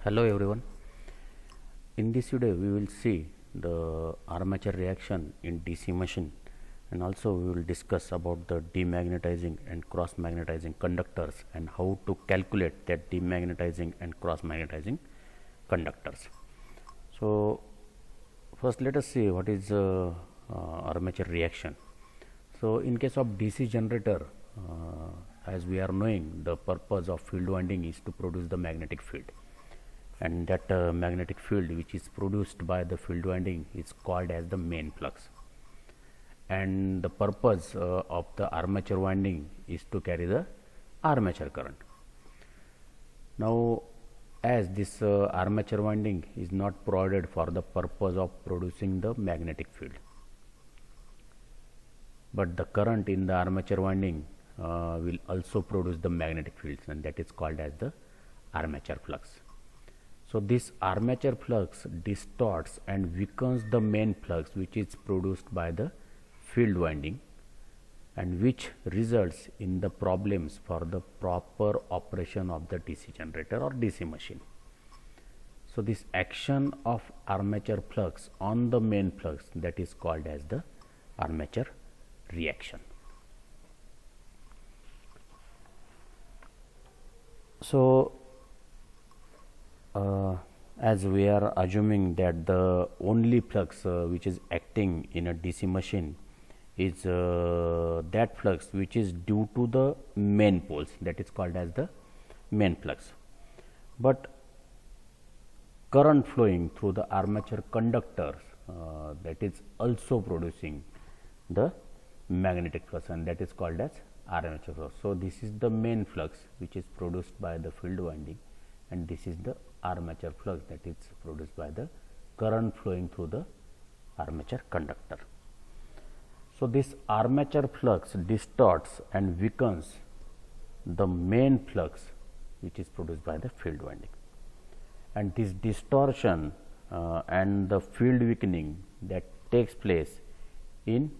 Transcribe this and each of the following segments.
Hello everyone. In this video we will see the armature reaction in DC machine, and also we will discuss about the demagnetizing and cross magnetizing conductors and how to calculate that demagnetizing and cross magnetizing conductors. So first let us see what is armature reaction. So in case of DC generator, as we are knowing, the purpose of field winding is to produce the magnetic field, and that magnetic field which is produced by the field winding is called as the main flux, and the purpose of the armature winding is to carry the armature current. Now as this armature winding is not provided for the purpose of producing the magnetic field, but the current in the armature winding will also produce the magnetic fields, and that is called as the armature flux. So this armature flux distorts and weakens the main flux which is produced by the field winding, and which results in the problems for the proper operation of the DC generator or DC machine. So this action of armature flux on the main flux, that is called as the armature reaction. So as we are assuming that the only flux which is acting in a DC machine is that flux which is due to the main poles, that is called as the main flux. But current flowing through the armature conductors, that is also producing the magnetic flux, and that is called as armature flux. So this is the main flux which is produced by the field winding, and this is the armature flux that is produced by the current flowing through the armature conductor. So this armature flux distorts and weakens the main flux which is produced by the field winding, and this distortion and the field weakening that takes place in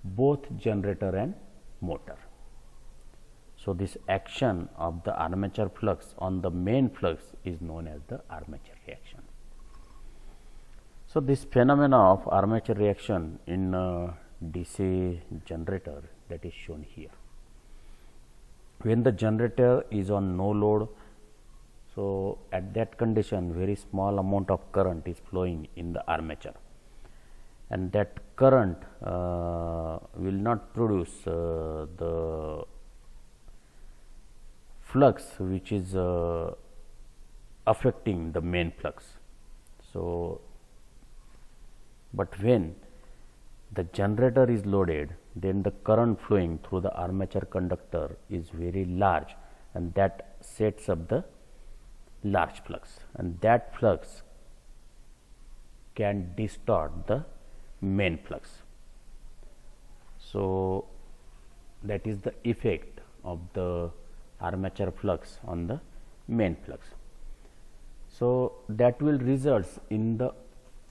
both generator and motor. So this action of the armature flux on the main flux is known as the armature reaction. So this phenomena of armature reaction in DC generator, that is shown here. When the generator is on no load, so at that condition very small amount of current is flowing in the armature, and that current will not produce the flux which is affecting the main flux. So but when the generator is loaded, then the current flowing through the armature conductor is very large, and that sets up the large flux, and that flux can distort the main flux. So that is the effect of the armature flux on the main flux. So that will result in the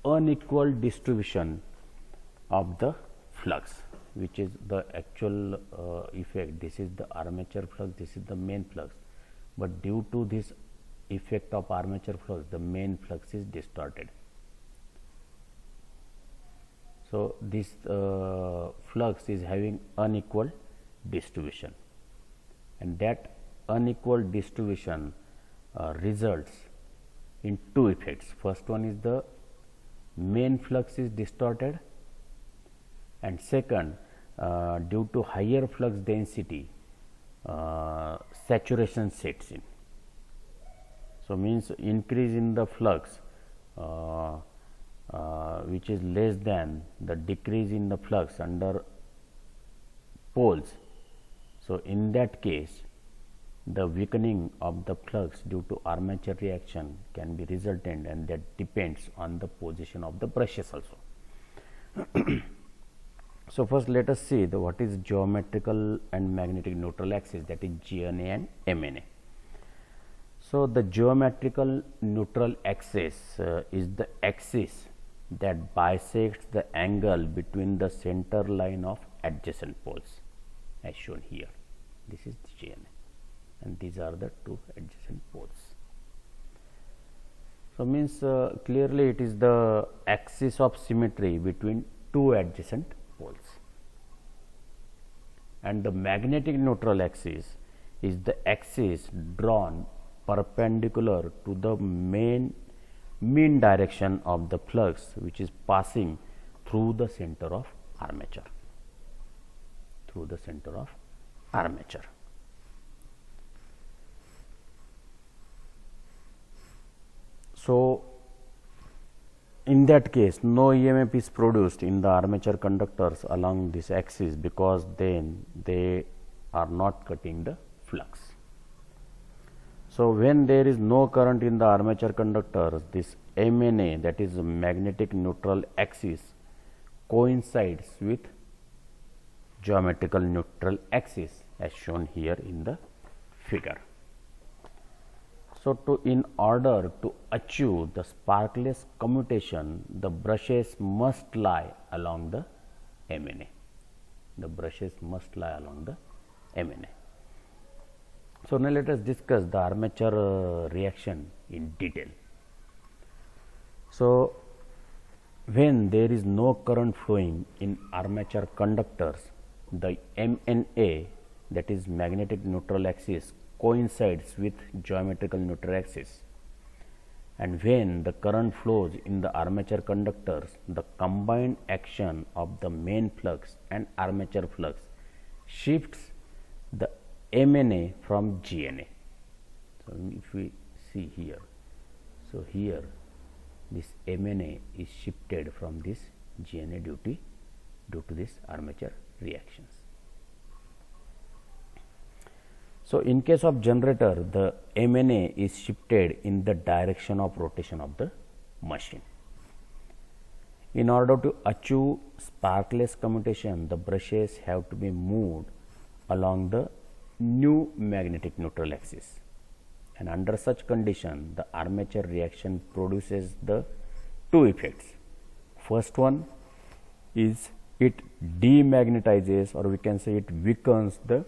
unequal distribution of the flux, which is the actual effect. This is the armature flux, this is the main flux, but due to this effect of armature flux, the main flux is distorted. So this flux is having unequal distribution, and that unequal distribution results in two effects. First one is the main flux is distorted, and second, due to higher flux density, saturation sets in. So means increase in the flux which is less than the decrease in the flux under poles. So in that case, the weakening of the flux due to armature reaction can be resultant, and that depends on the position of the brushes also. So first let us see what is geometrical and magnetic neutral axis, that is GNA and MNA. So the geometrical neutral axis is the axis that bisects the angle between the center line of adjacent poles, as shown here. This is the GNA, and these are the two adjacent poles. So means clearly it is the axis of symmetry between two adjacent poles, and the magnetic neutral axis is the axis drawn perpendicular to the mean direction of the flux which is passing through the center of armature, through the center of armature. So in that case, no EMF is produced in the armature conductors along this axis, because then they are not cutting the flux. So when there is no current in the armature conductors, this MNA, that is magnetic neutral axis, coincides with geometrical neutral axis as shown here in the figure. So in order to achieve the sparkless commutation, the brushes must lie along the MNA. The brushes must lie along the MNA. So now let us discuss the armature reaction in detail. So when there is no current flowing in armature conductors, the MNA, that is magnetic neutral axis, coincides with geometrical neutral axis, and when the current flows in the armature conductors, the combined action of the main flux and armature flux shifts the MNA from GNA. So if we see here, so here this MNA is shifted from this GNA due to this armature reactions. So in case of generator, the MNA is shifted in the direction of rotation of the machine. In order to achieve sparkless commutation, the brushes have to be moved along the new magnetic neutral axis, and under such condition the armature reaction produces the two effects. First one is it demagnetizes, or we can say it weakens the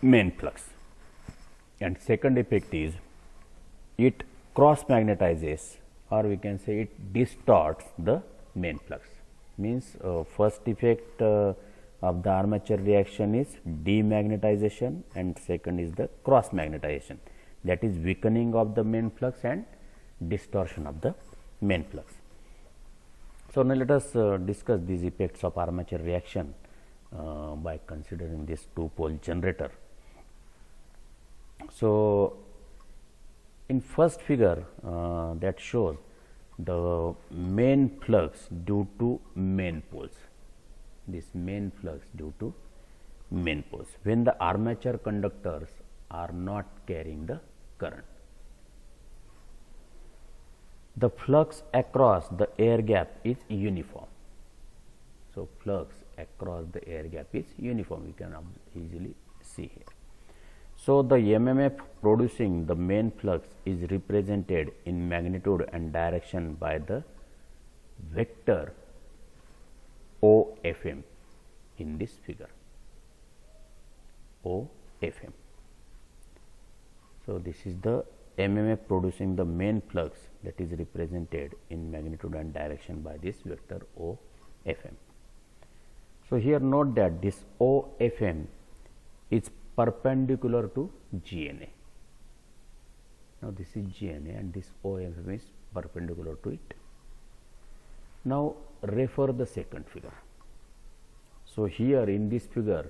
main flux, and second effect is it cross magnetizes, or we can say it distorts the main flux. Means first effect of the armature reaction is demagnetization, and second is the cross magnetization, that is weakening of the main flux and distortion of the main flux. So now let us discuss these effects of armature reaction by considering this two pole generator. So in first figure that shows the main flux due to main poles, this main flux due to main poles, when the armature conductors are not carrying the current. The flux across the air gap is uniform. So flux across the air gap is uniform, you can easily see here. So the MMF producing the main flux is represented in magnitude and direction by the vector OFM in this figure, OFM. So this is the MMF producing the main flux, that is represented in magnitude and direction by this vector OFM. So here note that this OFM is perpendicular to GNA. Now this is GNA and this OFM is perpendicular to it. Now refer the second figure. So here in this figure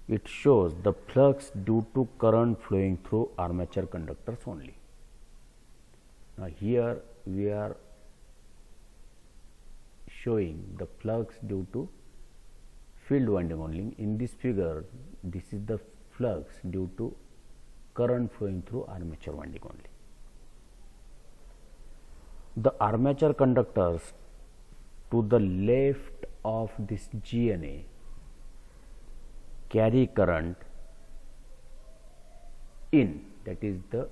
it shows the flux due to current flowing through armature conductors only. Now here we are showing the flux due to field winding only. In this figure, this is the flux due to current flowing through armature winding only. The armature conductors to the left of this GNA carry current in, that is the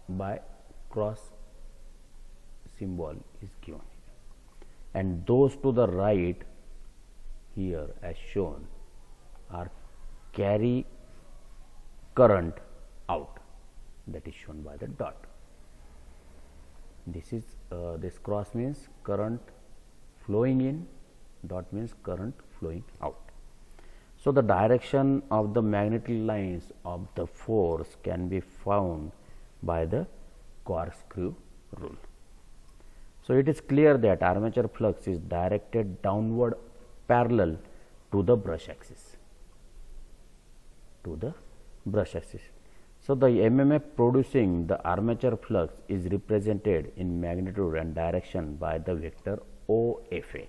by cross symbol is given, and those to the right here as shown are carry current out, that is shown by the dot. This cross means current flowing in, dot means current flowing out. So the direction of the magnetic lines of the force can be found by the corkscrew rule. So it is clear that armature flux is directed downward parallel to the brush axis. So the MMF producing the armature flux is represented in magnitude and direction by the vector OFA.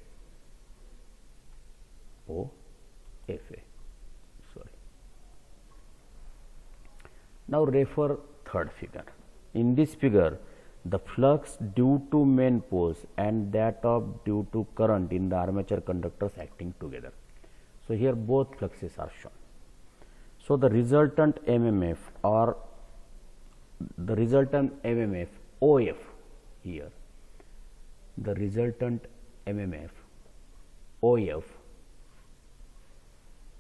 Now refer third figure. In this figure, the flux due to main poles and that of due to current in the armature conductors acting together. So here both fluxes are shown. So the resultant MMF or the resultant MMF OF here, the resultant MMF OF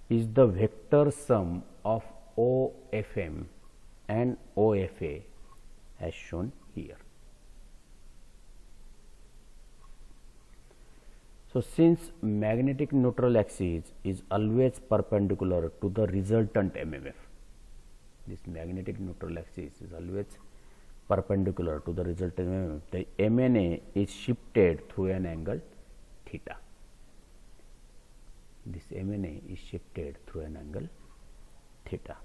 is the vector sum of OFM and OFA as shown here. So since magnetic neutral axis is always perpendicular to the resultant MMF, this magnetic neutral axis is always perpendicular to the resultant MMF, the MNA is shifted through an angle theta. This MNA is shifted through an angle theta.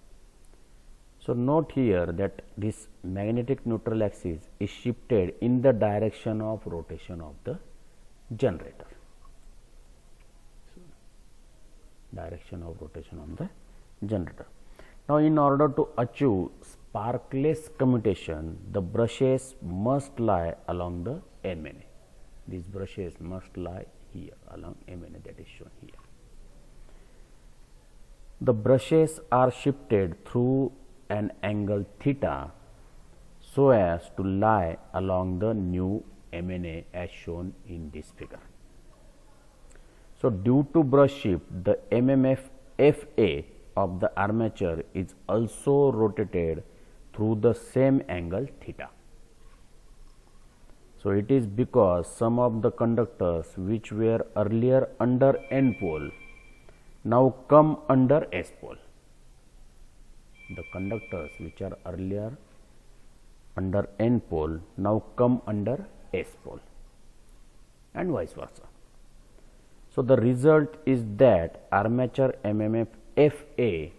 So note here that this magnetic neutral axis is shifted in the direction of rotation of the generator. Now in order to achieve sparkless commutation, the brushes must lie along the MNA. These brushes must lie here along MNA, that is shown here. The brushes are shifted through an angle theta so as to lie along the new MNA as shown in this figure. So due to brush shift, the MMF FA of the armature is also rotated through the same angle theta. So it is because some of the conductors which were earlier under N pole now come under S pole. The conductors which are earlier under N pole now come under S pole, and vice versa. So the result is that armature MMF FA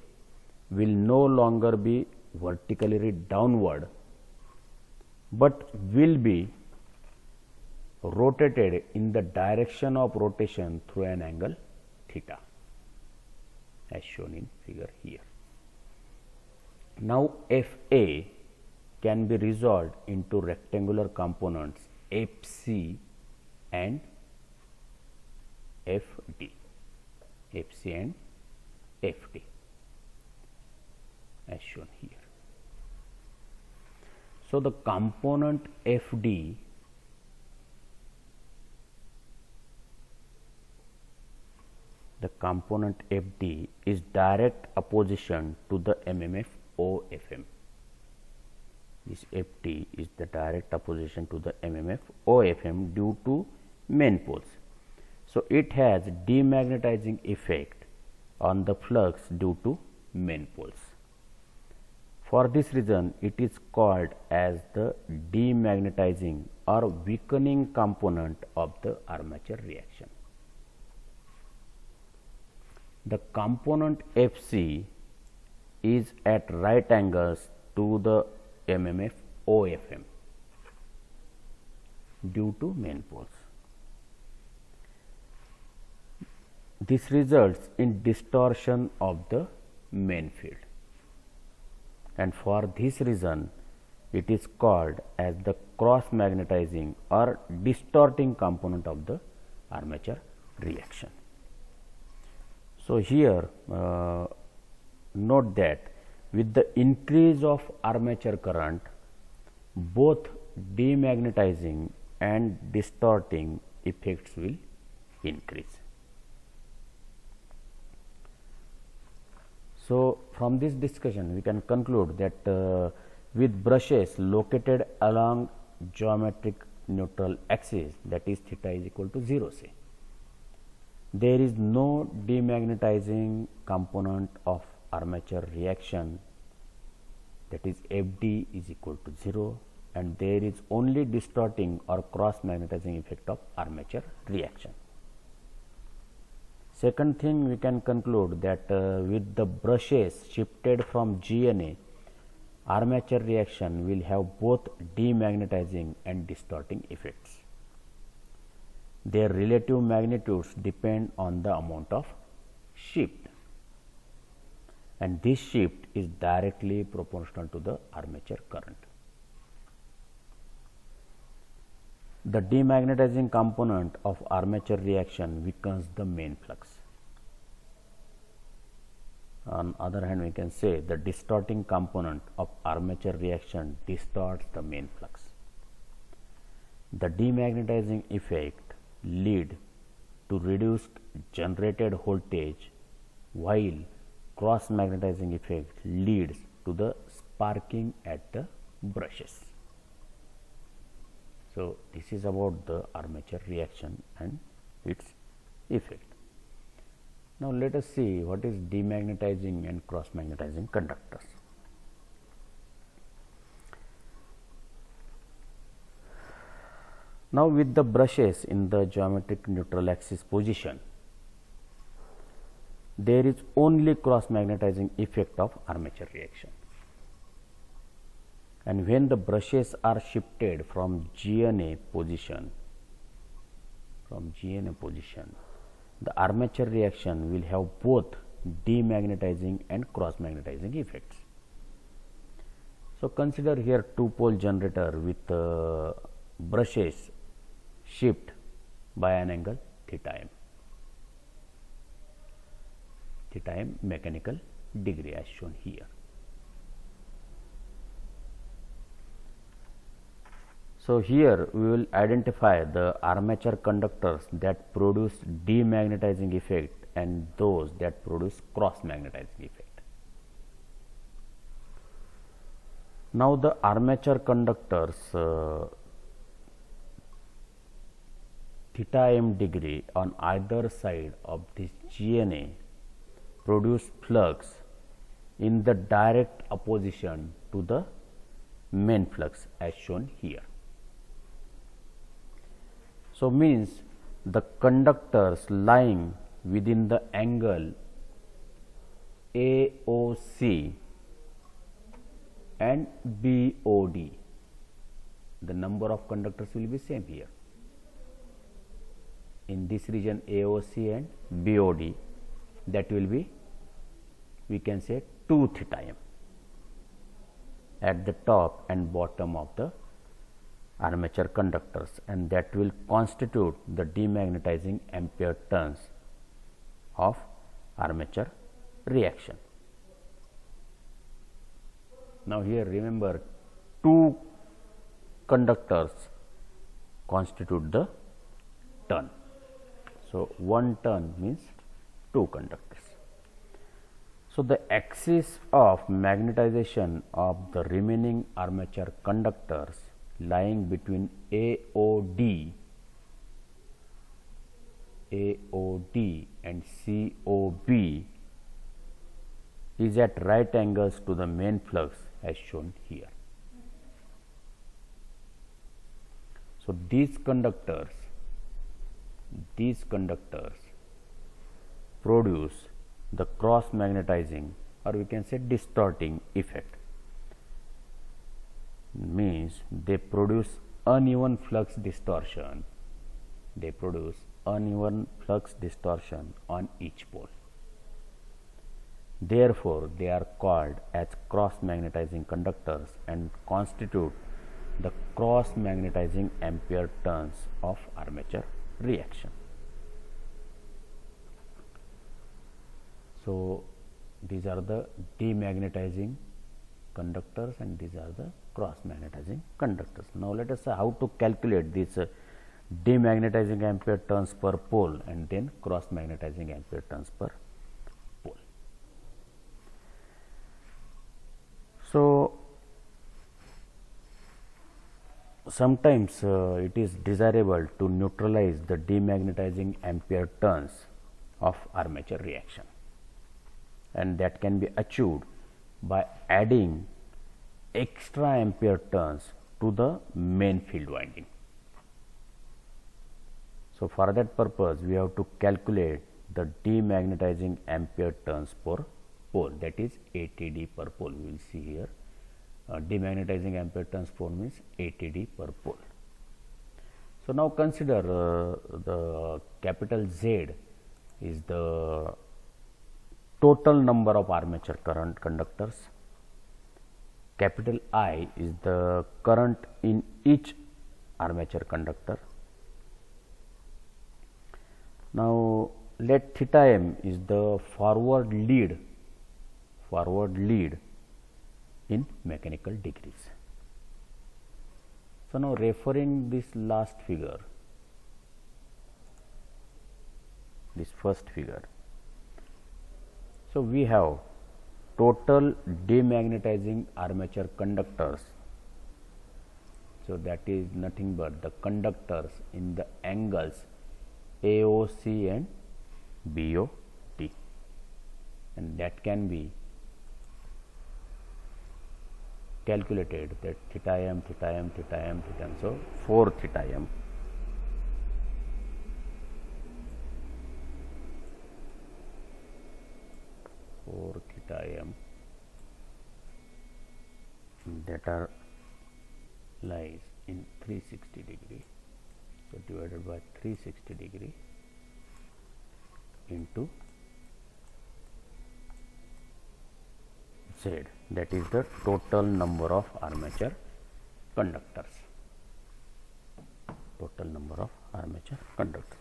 will no longer be vertically downward, but will be rotated in the direction of rotation through an angle theta, as shown in figure here. Now FA can be resolved into rectangular components FC and FD, as shown here. So the component FD is direct opposition to the MMF OFM. This FD is the direct opposition to the MMF OFM due to main poles. So it has demagnetizing effect on the flux due to main poles. For this reason, it is called as the demagnetizing or weakening component of the armature reaction. The component FC is at right angles to the MMF OFM due to main poles. This results in distortion of the main field, and for this reason it is called as the cross magnetizing or distorting component of the armature reaction. So here note that with the increase of armature current, both demagnetizing and distorting effects will increase. So from this discussion we can conclude that with brushes located along geometric neutral axis, that is theta is equal to 0 say. There is no demagnetizing component of armature reaction, that is Fd is equal to 0, and there is only distorting or cross magnetizing effect of armature reaction. Second thing, we can conclude that with the brushes shifted from GNA, armature reaction will have both demagnetizing and distorting effects. Their relative magnitudes depend on the amount of shift, and this shift is directly proportional to the armature current. The demagnetizing component of armature reaction weakens the main flux. On the other hand, we can say the distorting component of armature reaction distorts the main flux. The demagnetizing effect lead to reduced generated voltage, while cross magnetizing effect leads to the sparking at the brushes. So, this is about the armature reaction and its effect. Now, let us see what is demagnetizing and cross magnetizing conductors. Now, with the brushes in the geometric neutral axis position, there is only cross magnetizing effect of armature reaction, and when the brushes are shifted from GNA position, the armature reaction will have both demagnetizing and cross magnetizing effects. So, consider here two pole generator with brushes shift by an angle theta m mechanical degree as shown here. So, here we will identify the armature conductors that produce demagnetizing effect and those that produce cross magnetizing effect. Now, the armature conductors theta m degree on either side of this GNA produce flux in the direct opposition to the main flux as shown here. So, means the conductors lying within the angle AOC and BOD, the number of conductors will be same here. In this region AOC and BOD, that will be, we can say 2 theta m at the top and bottom of the armature conductors, and that will constitute the demagnetizing ampere turns of armature reaction. Now, here remember 2 conductors constitute the turn. So, 1 turn means 2 conductors. So, the axis of magnetization of the remaining armature conductors lying between AOD and COB is at right angles to the main flux as shown here. So, these conductors produce the cross magnetizing, or we can say distorting effect, means they produce uneven flux distortion, on each pole. Therefore, they are called as cross magnetizing conductors and constitute the cross magnetizing ampere turns of armature reaction. So, these are the demagnetizing conductors and these are the cross magnetizing conductors. Now, let us see how to calculate this demagnetizing ampere turns per pole and then cross magnetizing ampere turns per pole. So, sometimes it is desirable to neutralize the demagnetizing ampere turns of armature reaction, and that can be achieved by adding extra ampere turns to the main field winding. So, for that purpose we have to calculate the demagnetizing ampere turns per pole, that is ATD per pole. We will see here demagnetizing ampere turns per means ATD per pole. So, now consider the capital Z is the total number of armature current conductors, capital I is the current in each armature conductor. Now, let theta m is the forward lead in mechanical degrees. So, now referring this last figure, this first figure, so we have total demagnetizing armature conductors. So, that is nothing but the conductors in the angles AOC and BOT, and that can be calculated, that theta m, theta m, theta m, theta m. So, 4 theta m. That are lies in 360 degree. So, divided by 360 degree into Z, that is the total number of armature conductors. Total number of armature conductors.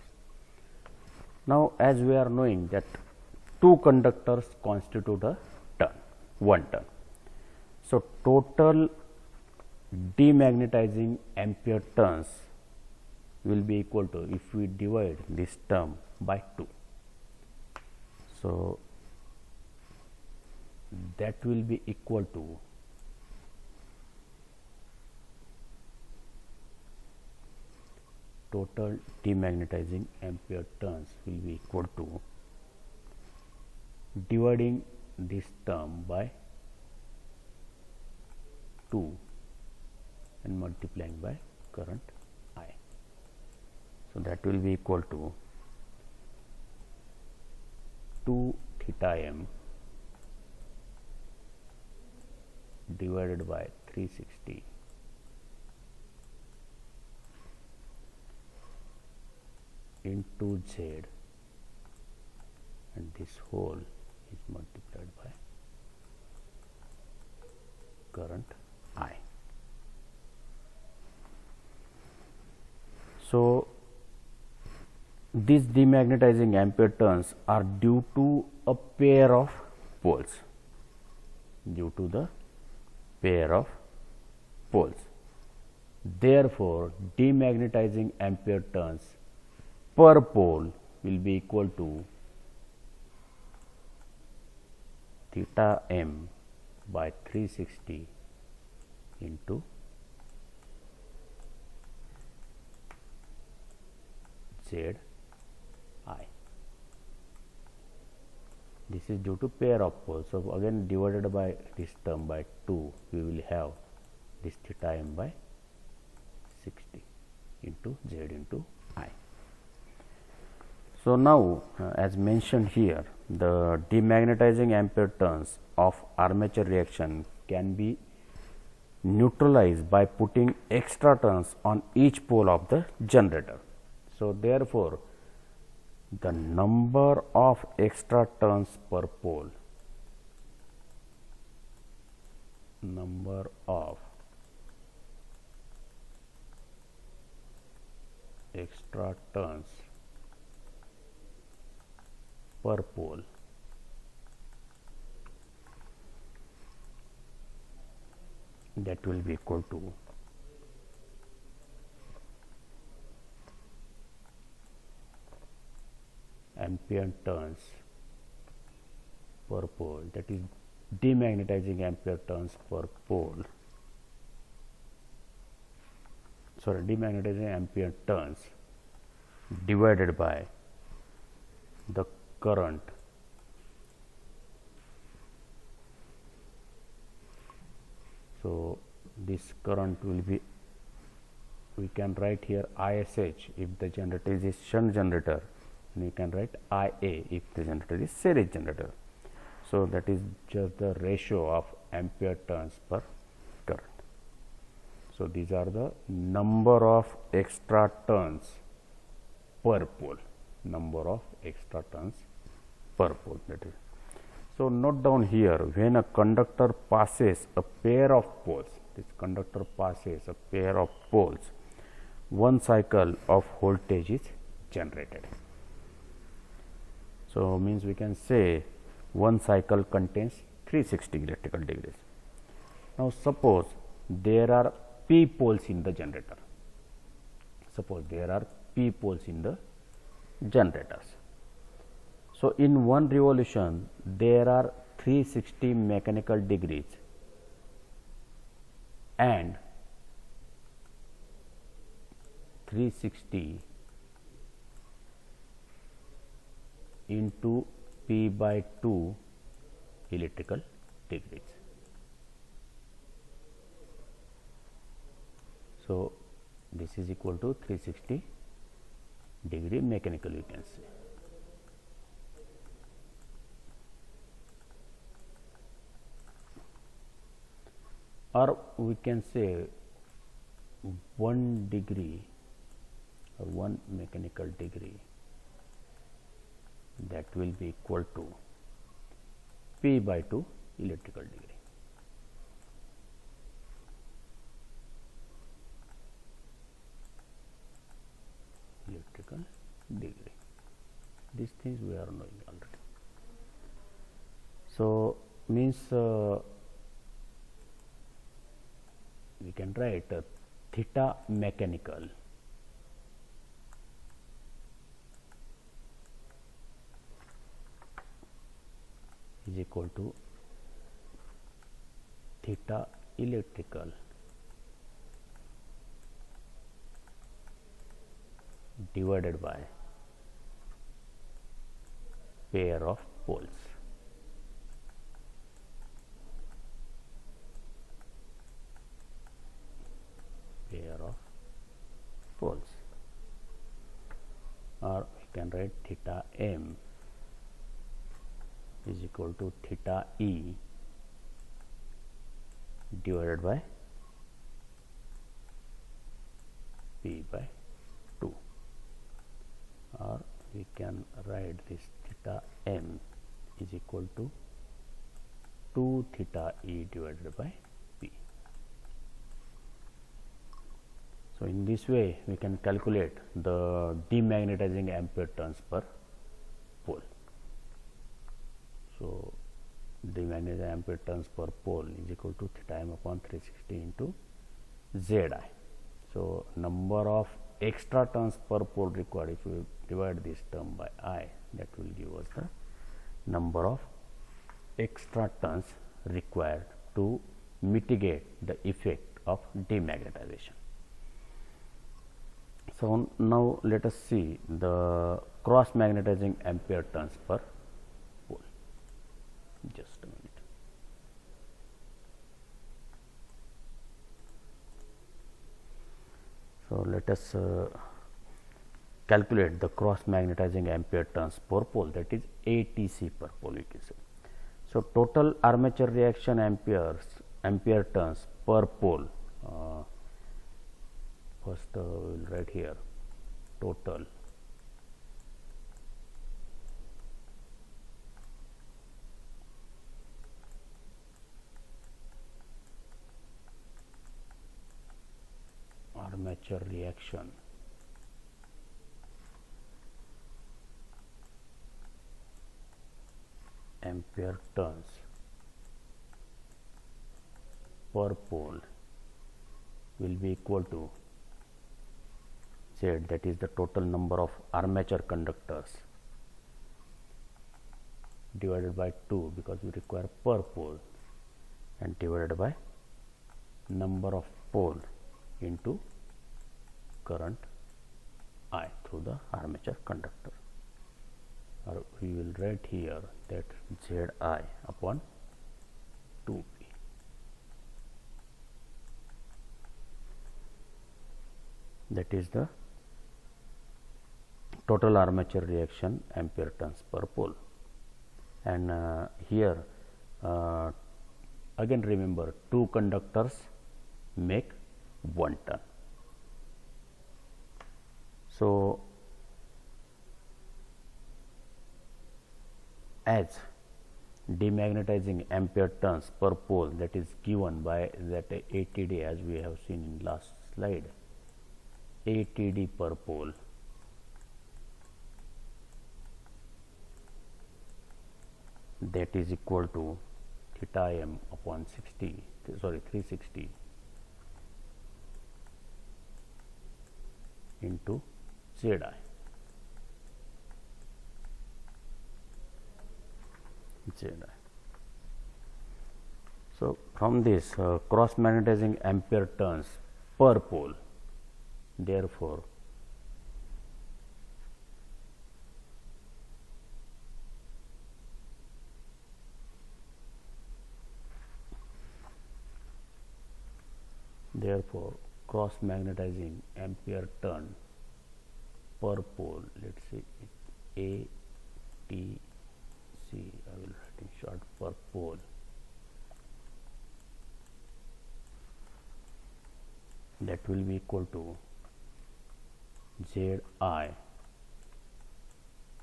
Now, as we are knowing that two conductors constitute a turn, one turn. So, total demagnetizing ampere turns will be equal to, if we divide this term by 2. So, that will be equal to total demagnetizing ampere turns will be equal to dividing this term by 2 and multiplying by current I. So, that will be equal to 2 theta m divided by 360 into Z, and this whole is multiplied by current I. So, these demagnetizing ampere turns are due to a pair of poles, due to the pair of poles. Therefore, demagnetizing ampere turns per pole will be equal to theta m by 360 into Z I. This is due to pair of poles. So, again divided by this term by 2, we will have this theta m by 60 into Z into I. So, now as mentioned here, the demagnetizing ampere turns of armature reaction can be neutralized by putting extra turns on each pole of the generator. So, therefore, the number of extra turns per pole, number of extra turns per pole that will be equal to ampere turns per pole, that is demagnetizing ampere turns per pole sorry, demagnetizing ampere turns divided by the current so this current will be, we can write here ISH if the generator is a shunt generator, and you can write IA if the generator is series generator. So that is just the ratio of ampere turns per current. So these are the number of extra turns per pole, number of extra turns per pole, that is. So note down here, when a conductor passes a pair of poles, this conductor passes a pair of poles, one cycle of voltage is generated. So means we can say one cycle contains 360 electrical degrees. Now suppose there are p poles in the generator. Suppose there are p poles in the generators. So in one revolution there are 360 mechanical degrees, and 360 into p by 2 electrical degrees. So this is equal to 360 degree mechanical, you can say. Or we can say 1 degree or 1 mechanical degree, that will be equal to p by 2 electrical degree. Electrical degree. These things we are knowing already. So means we can write theta mechanical is equal to theta electrical divided by pair of poles. Pair of poles, or we can write theta m is equal to theta e divided by p by 2, or we can write this theta m is equal to 2 theta e divided by p. So in this way we can calculate the demagnetizing ampere turns per pole. So demagnetizing ampere turns per pole is equal to theta m upon 360 into Zi. So number of extra turns per pole required, if you divide this term by I, that will give us the number of extra turns required to mitigate the effect of demagnetization. So now let us see the cross magnetizing ampere turns per pole. Just a minute. So let us calculate the cross magnetizing ampere turns per pole, that is ATC per pole, we can say. So total armature reaction ampere turns per pole. First we will write here total armature reaction ampere turns per pole will be equal to Z, that is the total number of armature conductors, divided by 2 because we require per pole, and divided by number of pole into current I through the armature conductor, or we will write here that Zi upon 2p. That is the total armature reaction ampere turns per pole. And here again remember, two conductors make 1 turn. So as demagnetizing ampere turns per pole, that is given by that ATD, as we have seen in last slide, ATD per pole that is equal to theta m upon 360 into Zi. So from this cross magnetizing ampere turns per pole, therefore cross magnetizing ampere turn per pole, let's say ATC, I will write in short, per pole, that will be equal to Zi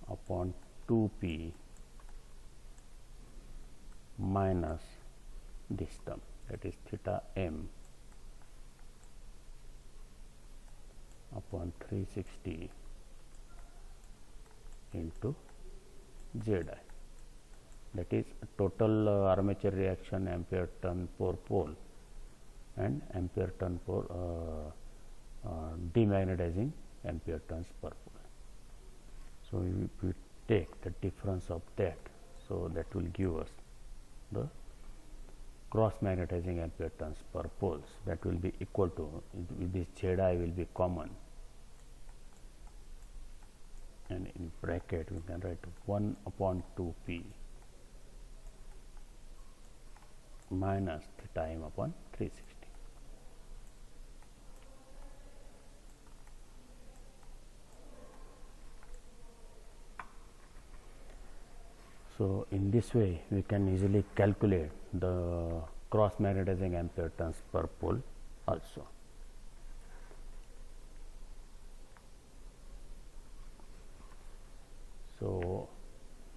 upon 2p minus this term, that is theta m upon 360 into Zi. That is total armature reaction ampere turn per pole and ampere turn per demagnetizing ampere turns per pole. So if we take the difference of that, so that will give us the cross magnetizing ampere turns per poles, that will be equal to, this Zi will be common, and in bracket we can write 1 upon 2p minus theta m upon 360. So in this way we can easily calculate the cross magnetizing ampere turns per pole also. So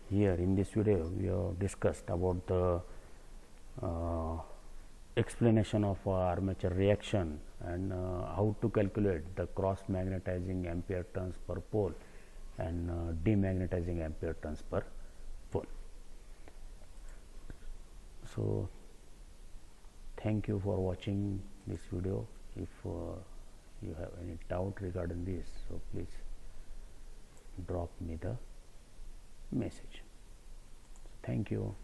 here in this video we have discussed about the explanation of armature reaction and how to calculate the cross magnetizing ampere turns per pole and demagnetizing ampere turns per pole. So thank you for watching this video. If you have any doubt regarding this, so please drop me the message. So thank you.